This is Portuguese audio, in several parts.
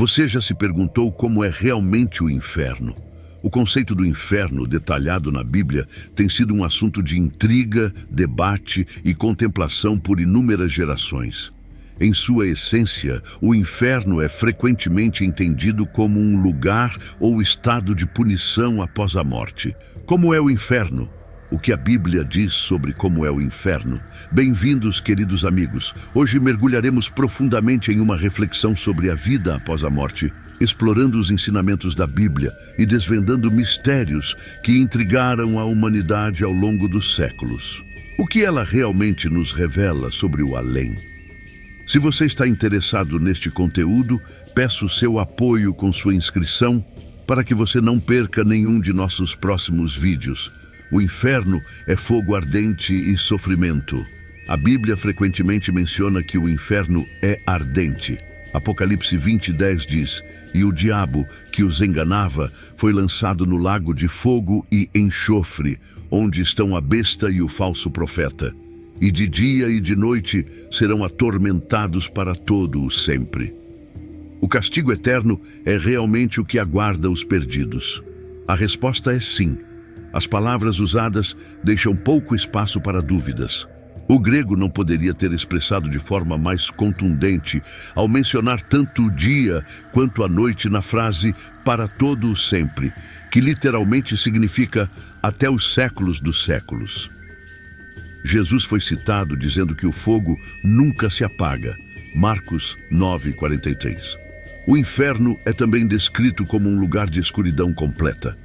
Você já se perguntou como é realmente o inferno? O conceito do inferno, detalhado na Bíblia, tem sido um assunto de intriga, debate e contemplação por inúmeras gerações. Em sua essência, o inferno é frequentemente entendido como um lugar ou estado de punição após a morte. Como é o inferno? O que a Bíblia diz sobre como é o inferno? Bem-vindos, queridos amigos. Hoje mergulharemos profundamente em uma reflexão sobre a vida após a morte, explorando os ensinamentos da Bíblia e desvendando mistérios que intrigaram a humanidade ao longo dos séculos. O que ela realmente nos revela sobre o além? Se você está interessado neste conteúdo, peço seu apoio com sua inscrição para que você não perca nenhum de nossos próximos vídeos. O inferno é fogo ardente e sofrimento. A Bíblia frequentemente menciona que o inferno é ardente. Apocalipse 20:10 diz: "E o diabo, que os enganava, foi lançado no lago de fogo e enxofre, onde estão a besta e o falso profeta. E de dia e de noite serão atormentados para todo o sempre." O castigo eterno é realmente o que aguarda os perdidos? A resposta é sim. As palavras usadas deixam pouco espaço para dúvidas. O grego não poderia ter expressado de forma mais contundente ao mencionar tanto o dia quanto a noite na frase "para todo o sempre", que literalmente significa até os séculos dos séculos. Jesus foi citado dizendo que o fogo nunca se apaga. Marcos 9:43. O inferno é também descrito como um lugar de escuridão completa.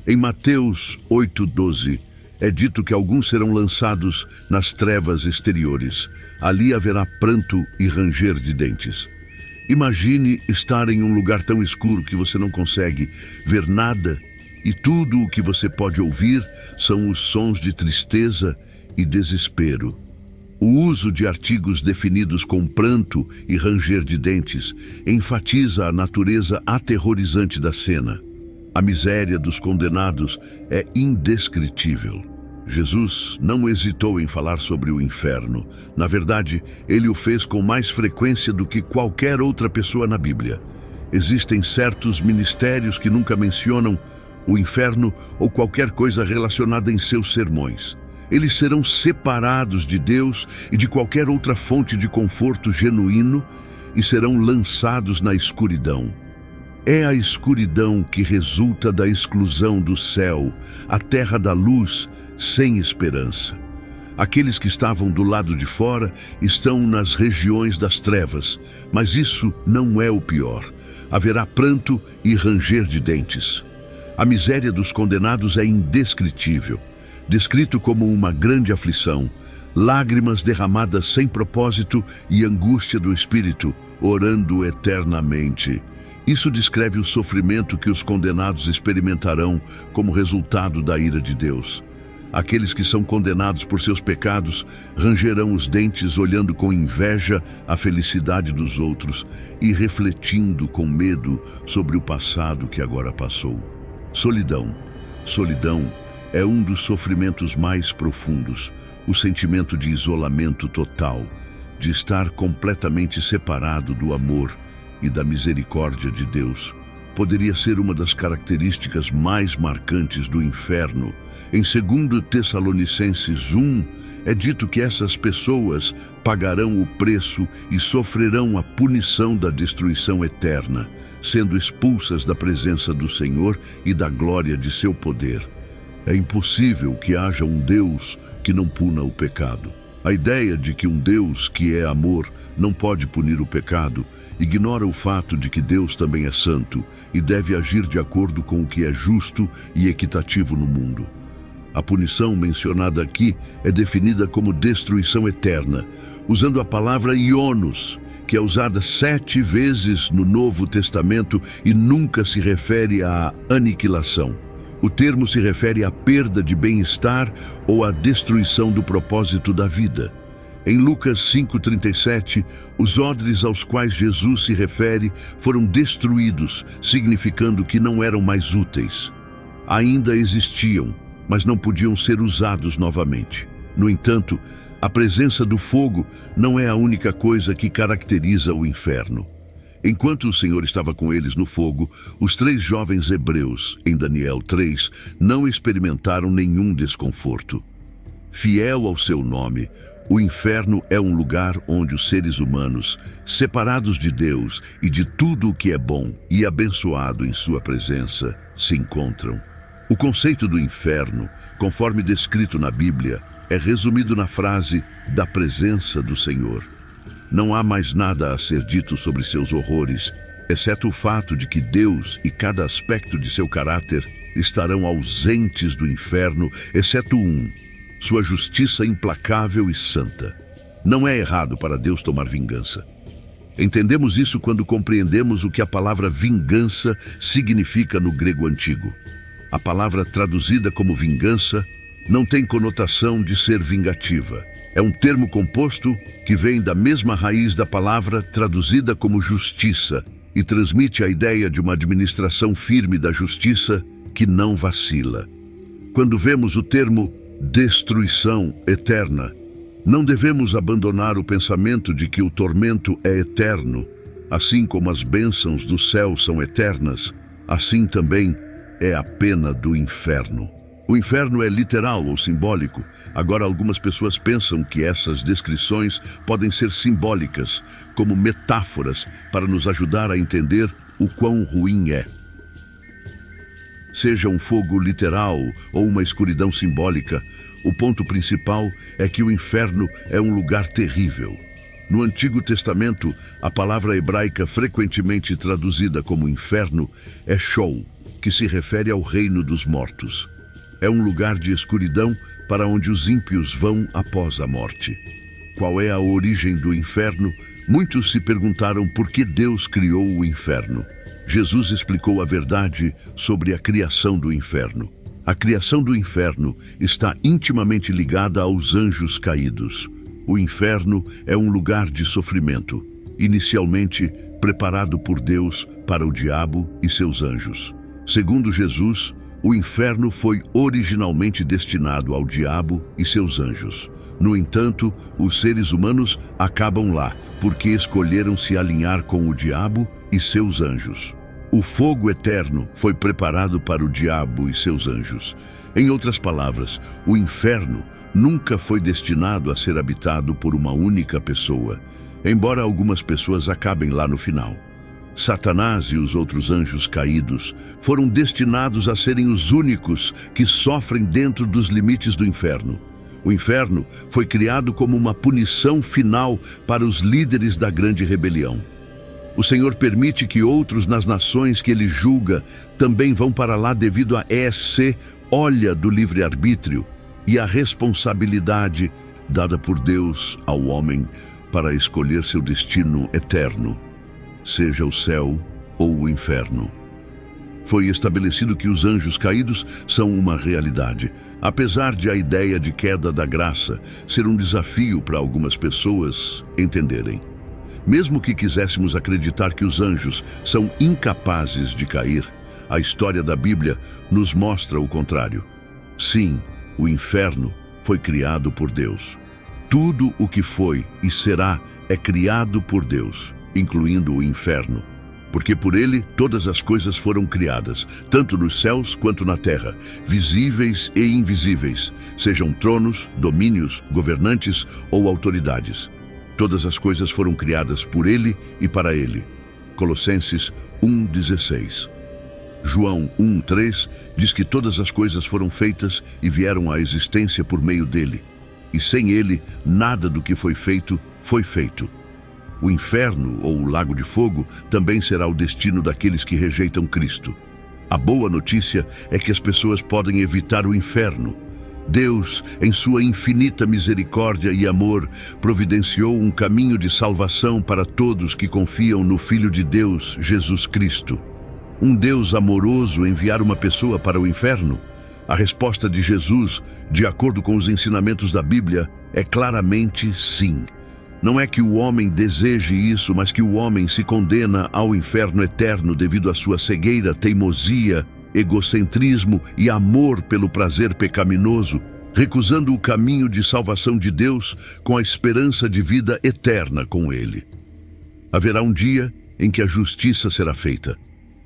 Em Mateus 8:12, é dito que alguns serão lançados nas trevas exteriores. Ali haverá pranto e ranger de dentes. Imagine estar em um lugar tão escuro que você não consegue ver nada e tudo o que você pode ouvir são os sons de tristeza e desespero. O uso de artigos definidos com pranto e ranger de dentes enfatiza a natureza aterrorizante da cena. A miséria dos condenados é indescritível. Jesus não hesitou em falar sobre o inferno. Na verdade, ele o fez com mais frequência do que qualquer outra pessoa na Bíblia. Existem certos ministérios que nunca mencionam o inferno ou qualquer coisa relacionada em seus sermões. Eles serão separados de Deus e de qualquer outra fonte de conforto genuíno e serão lançados na escuridão. É a escuridão que resulta da exclusão do céu, a terra da luz, sem esperança. Aqueles que estavam do lado de fora estão nas regiões das trevas, mas isso não é o pior. Haverá pranto e ranger de dentes. A miséria dos condenados é indescritível, descrito como uma grande aflição, lágrimas derramadas sem propósito e angústia do espírito, orando eternamente. Isso descreve o sofrimento que os condenados experimentarão como resultado da ira de Deus. Aqueles que são condenados por seus pecados rangerão os dentes, olhando com inveja a felicidade dos outros e refletindo com medo sobre o passado que agora passou. Solidão. Solidão é um dos sofrimentos mais profundos, o sentimento de isolamento total, de estar completamente separado do amor e da misericórdia de Deus. Poderia ser uma das características mais marcantes do inferno. Em 2 Tessalonicenses 1, é dito que essas pessoas pagarão o preço e sofrerão a punição da destruição eterna, sendo expulsas da presença do Senhor e da glória de seu poder. É impossível que haja um Deus que não puna o pecado. A ideia de que um Deus que é amor não pode punir o pecado ignora o fato de que Deus também é santo e deve agir de acordo com o que é justo e equitativo no mundo. A punição mencionada aqui é definida como destruição eterna, usando a palavra ionos, que é usada 7 vezes no Novo Testamento e nunca se refere à aniquilação. O termo se refere à perda de bem-estar ou à destruição do propósito da vida. Em Lucas 5:37, os odres aos quais Jesus se refere foram destruídos, significando que não eram mais úteis. Ainda existiam, mas não podiam ser usados novamente. No entanto, a presença do fogo não é a única coisa que caracteriza o inferno. Enquanto o Senhor estava com eles no fogo, os 3 jovens hebreus, em Daniel 3, não experimentaram nenhum desconforto. Fiel ao seu nome, o inferno é um lugar onde os seres humanos, separados de Deus e de tudo o que é bom e abençoado em sua presença, se encontram. O conceito do inferno, conforme descrito na Bíblia, é resumido na frase da presença do Senhor. Não há mais nada a ser dito sobre seus horrores, exceto o fato de que Deus e cada aspecto de seu caráter estarão ausentes do inferno, exceto um: sua justiça implacável e santa. Não é errado para Deus tomar vingança. Entendemos isso quando compreendemos o que a palavra vingança significa no grego antigo. A palavra traduzida como vingança não tem conotação de ser vingativa. É um termo composto que vem da mesma raiz da palavra traduzida como justiça e transmite a ideia de uma administração firme da justiça que não vacila. Quando vemos o termo destruição eterna, não devemos abandonar o pensamento de que o tormento é eterno. Assim como as bênçãos do céu são eternas, assim também é a pena do inferno. O inferno é literal ou simbólico. Agora, algumas pessoas pensam que essas descrições podem ser simbólicas, como metáforas para nos ajudar a entender o quão ruim é. Seja um fogo literal ou uma escuridão simbólica, o ponto principal é que o inferno é um lugar terrível. No Antigo Testamento, a palavra hebraica frequentemente traduzida como inferno é Sheol, que se refere ao reino dos mortos. É um lugar de escuridão para onde os ímpios vão após a morte. Qual é a origem do inferno? Muitos se perguntaram por que Deus criou o inferno. Jesus explicou a verdade sobre a criação do inferno. A criação do inferno está intimamente ligada aos anjos caídos. O inferno é um lugar de sofrimento, inicialmente preparado por Deus para o diabo e seus anjos. Segundo Jesus, o inferno foi originalmente destinado ao diabo e seus anjos. No entanto, os seres humanos acabam lá, porque escolheram se alinhar com o diabo e seus anjos. O fogo eterno foi preparado para o diabo e seus anjos. Em outras palavras, o inferno nunca foi destinado a ser habitado por uma única pessoa, embora algumas pessoas acabem lá no final. Satanás e os outros anjos caídos foram destinados a serem os únicos que sofrem dentro dos limites do inferno. O inferno foi criado como uma punição final para os líderes da grande rebelião. O Senhor permite que outros nas nações que ele julga também vão para lá devido a olha do livre-arbítrio e a responsabilidade dada por Deus ao homem para escolher seu destino eterno, seja o céu ou o inferno. Foi estabelecido que os anjos caídos são uma realidade, apesar de a ideia de queda da graça ser um desafio para algumas pessoas entenderem. Mesmo que quiséssemos acreditar que os anjos são incapazes de cair, a história da Bíblia nos mostra o contrário. Sim, o inferno foi criado por Deus. Tudo o que foi e será é criado por Deus, incluindo o inferno, porque por ele todas as coisas foram criadas, tanto nos céus quanto na terra, visíveis e invisíveis, sejam tronos, domínios, governantes ou autoridades. Todas as coisas foram criadas por ele e para ele. Colossenses 1:16. João 1:3 diz que todas as coisas foram feitas e vieram à existência por meio dele, e sem ele nada do que foi feito foi feito. O inferno, ou o lago de fogo, também será o destino daqueles que rejeitam Cristo. A boa notícia é que as pessoas podem evitar o inferno. Deus, em sua infinita misericórdia e amor, providenciou um caminho de salvação para todos que confiam no Filho de Deus, Jesus Cristo. Um Deus amoroso enviar uma pessoa para o inferno? A resposta de Jesus, de acordo com os ensinamentos da Bíblia, é claramente sim. Não é que o homem deseje isso, mas que o homem se condena ao inferno eterno devido à sua cegueira, teimosia, egocentrismo e amor pelo prazer pecaminoso, recusando o caminho de salvação de Deus com a esperança de vida eterna com Ele. Haverá um dia em que a justiça será feita.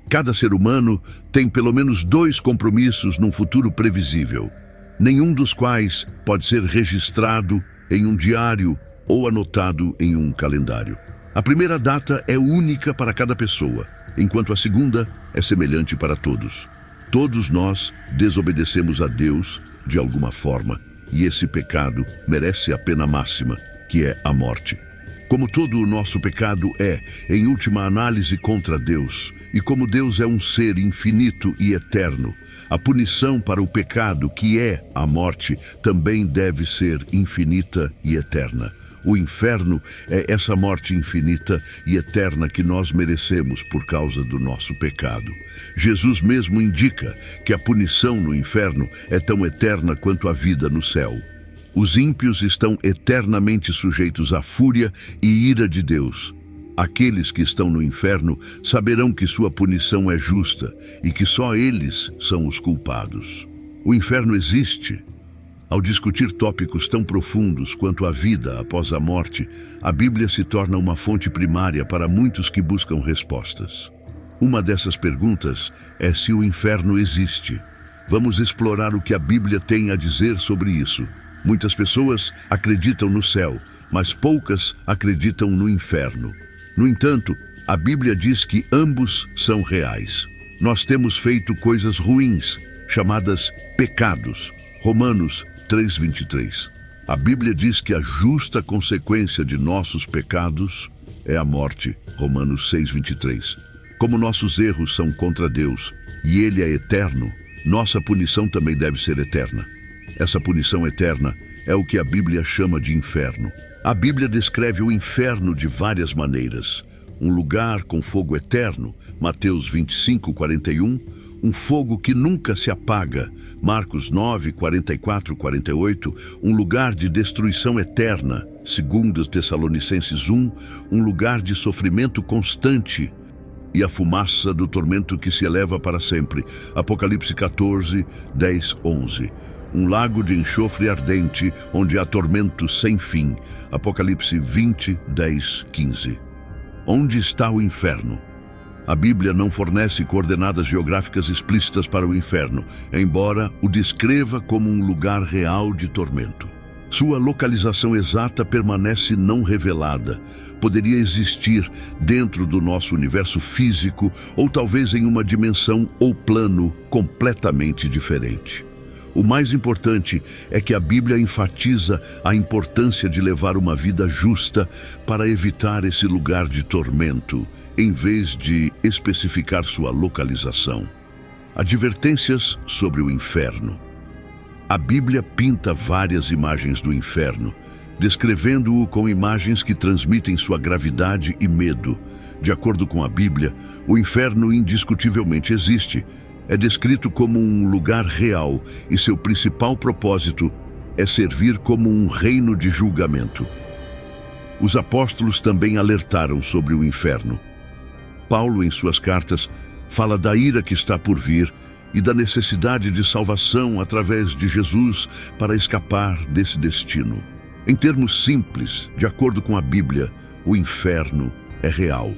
Cada ser humano tem pelo menos 2 compromissos num futuro previsível, nenhum dos quais pode ser registrado em um diário ou anotado em um calendário. A primeira data é única para cada pessoa, enquanto a segunda é semelhante para todos. Todos nós desobedecemos a Deus de alguma forma, e esse pecado merece a pena máxima, que é a morte. Como todo o nosso pecado é, em última análise, contra Deus, e como Deus é um ser infinito e eterno, a punição para o pecado, que é a morte, também deve ser infinita e eterna. O inferno é essa morte infinita e eterna que nós merecemos por causa do nosso pecado. Jesus mesmo indica que a punição no inferno é tão eterna quanto a vida no céu. Os ímpios estão eternamente sujeitos à fúria e ira de Deus. Aqueles que estão no inferno saberão que sua punição é justa e que só eles são os culpados. O inferno existe. Ao discutir tópicos tão profundos quanto a vida após a morte, a Bíblia se torna uma fonte primária para muitos que buscam respostas. Uma dessas perguntas é se o inferno existe. Vamos explorar o que a Bíblia tem a dizer sobre isso. Muitas pessoas acreditam no céu, mas poucas acreditam no inferno. No entanto, a Bíblia diz que ambos são reais. Nós temos feito coisas ruins, chamadas pecados. Romanos 3:23. A Bíblia diz que a justa consequência de nossos pecados é a morte. Romanos 6:23. Como nossos erros são contra Deus e Ele é eterno, nossa punição também deve ser eterna. Essa punição eterna é o que a Bíblia chama de inferno. A Bíblia descreve o inferno de várias maneiras. Um lugar com fogo eterno, Mateus 25:41, um fogo que nunca se apaga, Marcos 9:44-48, um lugar de destruição eterna, 2 Tessalonicenses 1, um lugar de sofrimento constante e a fumaça do tormento que se eleva para sempre, Apocalipse 14:10-11. Um lago de enxofre ardente, onde há tormento sem fim, Apocalipse 20:10-15. Onde está o inferno? A Bíblia não fornece coordenadas geográficas explícitas para o inferno, embora o descreva como um lugar real de tormento. Sua localização exata permanece não revelada. Poderia existir dentro do nosso universo físico ou talvez em uma dimensão ou plano completamente diferente. O mais importante é que a Bíblia enfatiza a importância de levar uma vida justa para evitar esse lugar de tormento, em vez de especificar sua localização. Advertências sobre o inferno. A Bíblia pinta várias imagens do inferno, descrevendo-o com imagens que transmitem sua gravidade e medo. De acordo com a Bíblia, o inferno indiscutivelmente existe. É descrito como um lugar real e seu principal propósito é servir como um reino de julgamento. Os apóstolos também alertaram sobre o inferno. Paulo, em suas cartas, fala da ira que está por vir e da necessidade de salvação através de Jesus para escapar desse destino. Em termos simples, de acordo com a Bíblia, o inferno é real.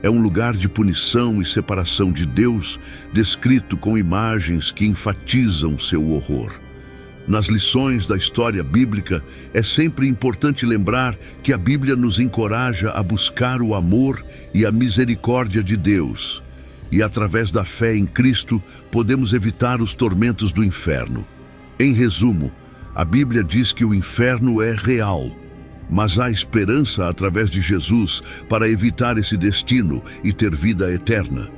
É um lugar de punição e separação de Deus, descrito com imagens que enfatizam seu horror. Nas lições da história bíblica, é sempre importante lembrar que a Bíblia nos encoraja a buscar o amor e a misericórdia de Deus. E através da fé em Cristo, podemos evitar os tormentos do inferno. Em resumo, a Bíblia diz que o inferno é real, mas há esperança através de Jesus para evitar esse destino e ter vida eterna.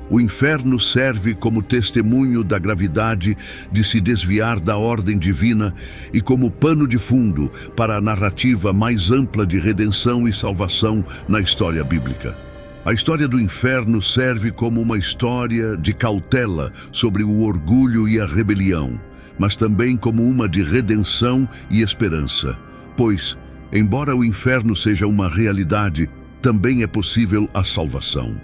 O inferno serve como testemunho da gravidade de se desviar da ordem divina e como pano de fundo para a narrativa mais ampla de redenção e salvação na história bíblica. A história do inferno serve como uma história de cautela sobre o orgulho e a rebelião, mas também como uma de redenção e esperança, pois, embora o inferno seja uma realidade, também é possível a salvação.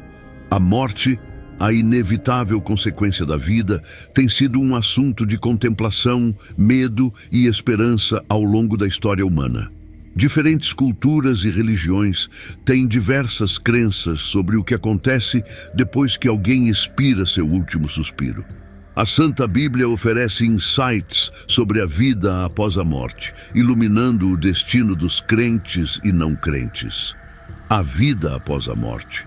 A morte, a inevitável consequência da vida, tem sido um assunto de contemplação, medo e esperança ao longo da história humana. Diferentes culturas e religiões têm diversas crenças sobre o que acontece depois que alguém expira seu último suspiro. A Santa Bíblia oferece insights sobre a vida após a morte, iluminando o destino dos crentes e não crentes. A vida após a morte.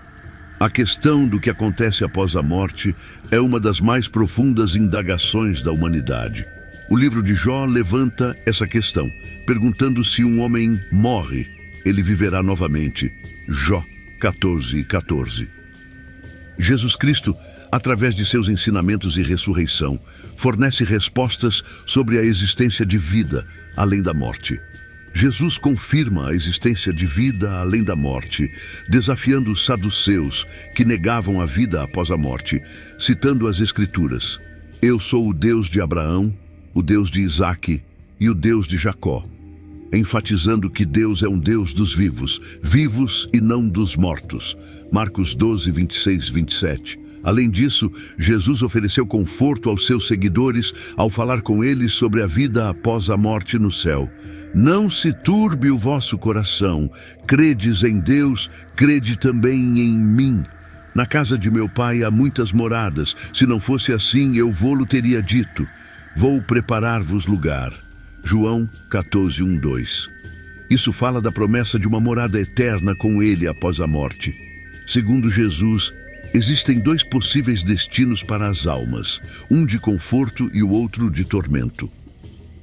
A questão do que acontece após a morte é uma das mais profundas indagações da humanidade. O livro de Jó levanta essa questão, perguntando se um homem morre, ele viverá novamente. Jó 14:14. Jesus Cristo, através de seus ensinamentos e ressurreição, fornece respostas sobre a existência de vida além da morte. Jesus confirma a existência de vida além da morte, desafiando os saduceus que negavam a vida após a morte, citando as Escrituras: "Eu sou o Deus de Abraão, o Deus de Isaque e o Deus de Jacó", enfatizando que Deus é um Deus dos vivos, vivos e não dos mortos. Marcos 12:26-27. Além disso, Jesus ofereceu conforto aos seus seguidores ao falar com eles sobre a vida após a morte no céu. "Não se turbe o vosso coração, credes em Deus, crede também em mim. Na casa de meu pai há muitas moradas, se não fosse assim eu vô-lo teria dito. Vou preparar-vos lugar." João 14:1-2. Isso fala da promessa de uma morada eterna com ele após a morte. Segundo Jesus, existem dois possíveis destinos para as almas, um de conforto e o outro de tormento.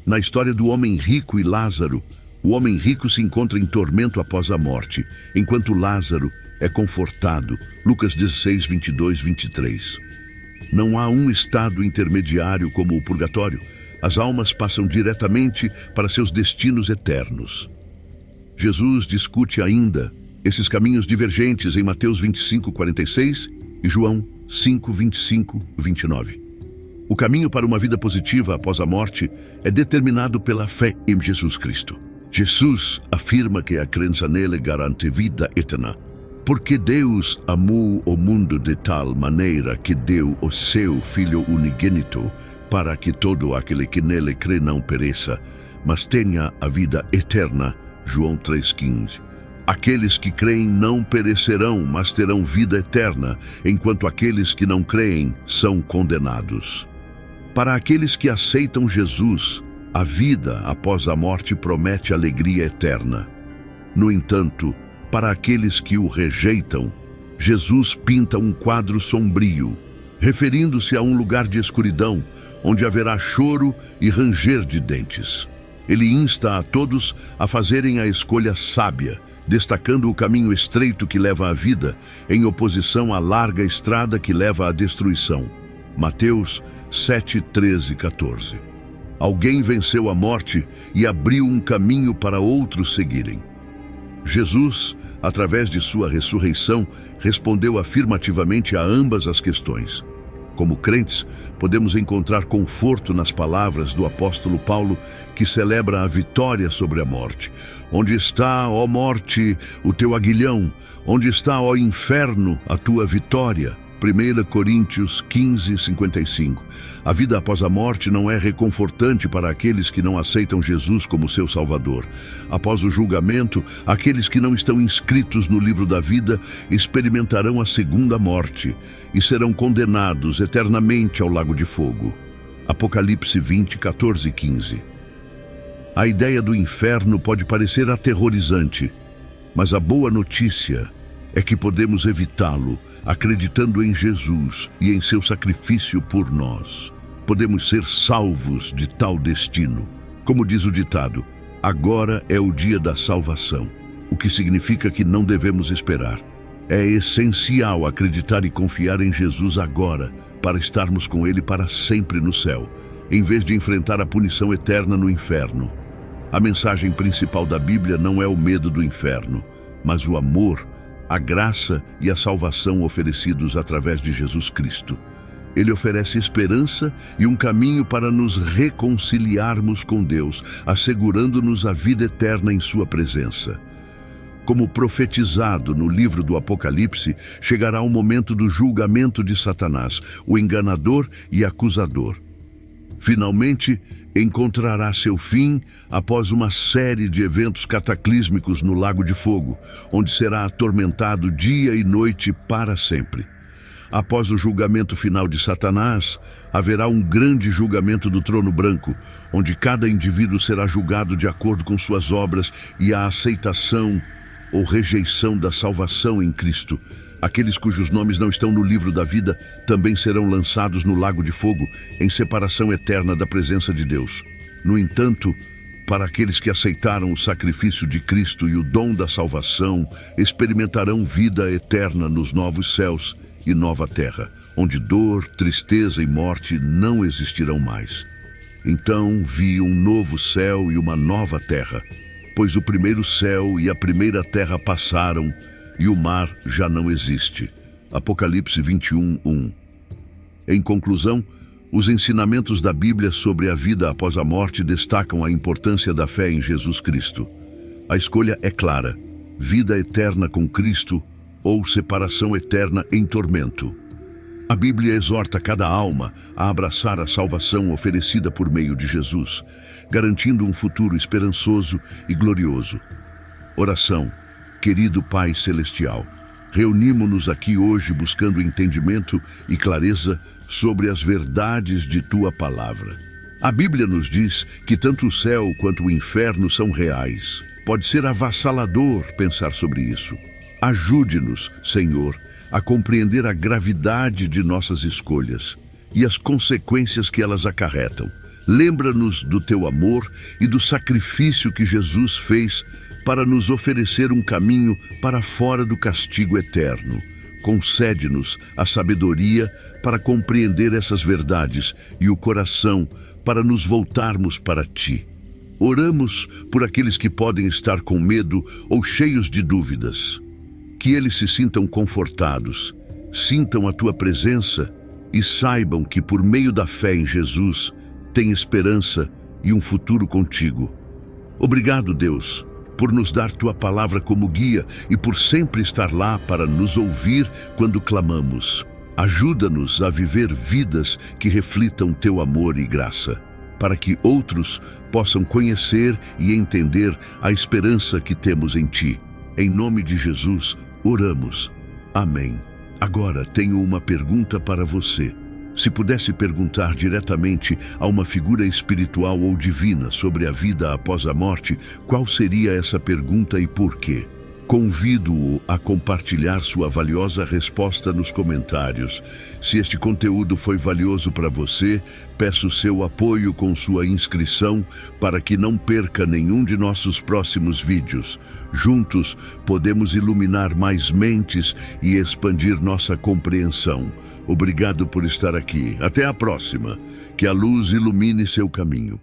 Na história do homem rico e Lázaro, o homem rico se encontra em tormento após a morte, enquanto Lázaro é confortado. Lucas 16:22-23. Não há um estado intermediário como o purgatório. As almas passam diretamente para seus destinos eternos. Jesus discute ainda esses caminhos divergentes em Mateus 25:46 e João 5:25-29. O caminho para uma vida positiva após a morte é determinado pela fé em Jesus Cristo. Jesus afirma que a crença nele garante vida eterna. Porque Deus amou o mundo de tal maneira que deu o seu Filho unigênito, para que todo aquele que nele crê não pereça, mas tenha a vida eterna. João 3:15. Aqueles que creem não perecerão, mas terão vida eterna, enquanto aqueles que não creem são condenados. Para aqueles que aceitam Jesus, a vida após a morte promete alegria eterna. No entanto, para aqueles que o rejeitam, Jesus pinta um quadro sombrio, referindo-se a um lugar de escuridão, onde haverá choro e ranger de dentes. Ele insta a todos a fazerem a escolha sábia, destacando o caminho estreito que leva à vida, em oposição à larga estrada que leva à destruição. Mateus 7:13-14. Alguém venceu a morte e abriu um caminho para outros seguirem. Jesus, através de sua ressurreição, respondeu afirmativamente a ambas as questões. Como crentes, podemos encontrar conforto nas palavras do apóstolo Paulo, que celebra a vitória sobre a morte. "Onde está, ó morte, o teu aguilhão? Onde está, ó inferno, a tua vitória?" 1 Coríntios 15:55. A vida após a morte não é reconfortante para aqueles que não aceitam Jesus como seu Salvador. Após o julgamento, aqueles que não estão inscritos no livro da vida experimentarão a segunda morte e serão condenados eternamente ao lago de fogo. Apocalipse 20:14-15. A ideia do inferno pode parecer aterrorizante, mas a boa notícia é que podemos evitá-lo acreditando em Jesus e em seu sacrifício por nós. Podemos ser salvos de tal destino. Como diz o ditado, agora é o dia da salvação, o que significa que não devemos esperar. É essencial acreditar e confiar em Jesus agora, para estarmos com Ele para sempre no céu, em vez de enfrentar a punição eterna no inferno. A mensagem principal da Bíblia não é o medo do inferno, mas o amor, a graça e a salvação oferecidos através de Jesus Cristo. Ele oferece esperança e um caminho para nos reconciliarmos com Deus, assegurando-nos a vida eterna em sua presença. Como profetizado no livro do Apocalipse, chegará o momento do julgamento de Satanás, o enganador e acusador. Finalmente, encontrará seu fim após uma série de eventos cataclísmicos no Lago de Fogo, onde será atormentado dia e noite para sempre. Após o julgamento final de Satanás, haverá um grande julgamento do trono branco, onde cada indivíduo será julgado de acordo com suas obras e a aceitação ou rejeição da salvação em Cristo. Aqueles cujos nomes não estão no livro da vida também serão lançados no lago de fogo, em separação eterna da presença de Deus. No entanto, para aqueles que aceitaram o sacrifício de Cristo e o dom da salvação, experimentarão vida eterna nos novos céus e nova terra, onde dor, tristeza e morte não existirão mais. Então vi um novo céu e uma nova terra, pois o primeiro céu e a primeira terra passaram e o mar já não existe. Apocalipse 21:1. Em conclusão, os ensinamentos da Bíblia sobre a vida após a morte destacam a importância da fé em Jesus Cristo. A escolha é clara: vida eterna com Cristo ou separação eterna em tormento. A Bíblia exorta cada alma a abraçar a salvação oferecida por meio de Jesus, garantindo um futuro esperançoso e glorioso. Oração. Querido Pai Celestial, reunimo-nos aqui hoje buscando entendimento e clareza sobre as verdades de Tua Palavra. A Bíblia nos diz que tanto o céu quanto o inferno são reais. Pode ser avassalador pensar sobre isso. Ajude-nos, Senhor, a compreender a gravidade de nossas escolhas e as consequências que elas acarretam. Lembra-nos do Teu amor e do sacrifício que Jesus fez para nos oferecer um caminho para fora do castigo eterno. Concede-nos a sabedoria para compreender essas verdades e o coração para nos voltarmos para Ti. Oramos por aqueles que podem estar com medo ou cheios de dúvidas. Que eles se sintam confortados, sintam a Tua presença e saibam que por meio da fé em Jesus têm esperança e um futuro contigo. Obrigado, Deus, por nos dar Tua Palavra como guia e por sempre estar lá para nos ouvir quando clamamos. Ajuda-nos a viver vidas que reflitam Teu amor e graça, para que outros possam conhecer e entender a esperança que temos em Ti. Em nome de Jesus, oramos. Amém. Agora tenho uma pergunta para você. Se pudesse perguntar diretamente a uma figura espiritual ou divina sobre a vida após a morte, qual seria essa pergunta e por quê? Convido-o a compartilhar sua valiosa resposta nos comentários. Se este conteúdo foi valioso para você, peço seu apoio com sua inscrição para que não perca nenhum de nossos próximos vídeos. Juntos, podemos iluminar mais mentes e expandir nossa compreensão. Obrigado por estar aqui. Até a próxima. Que a luz ilumine seu caminho.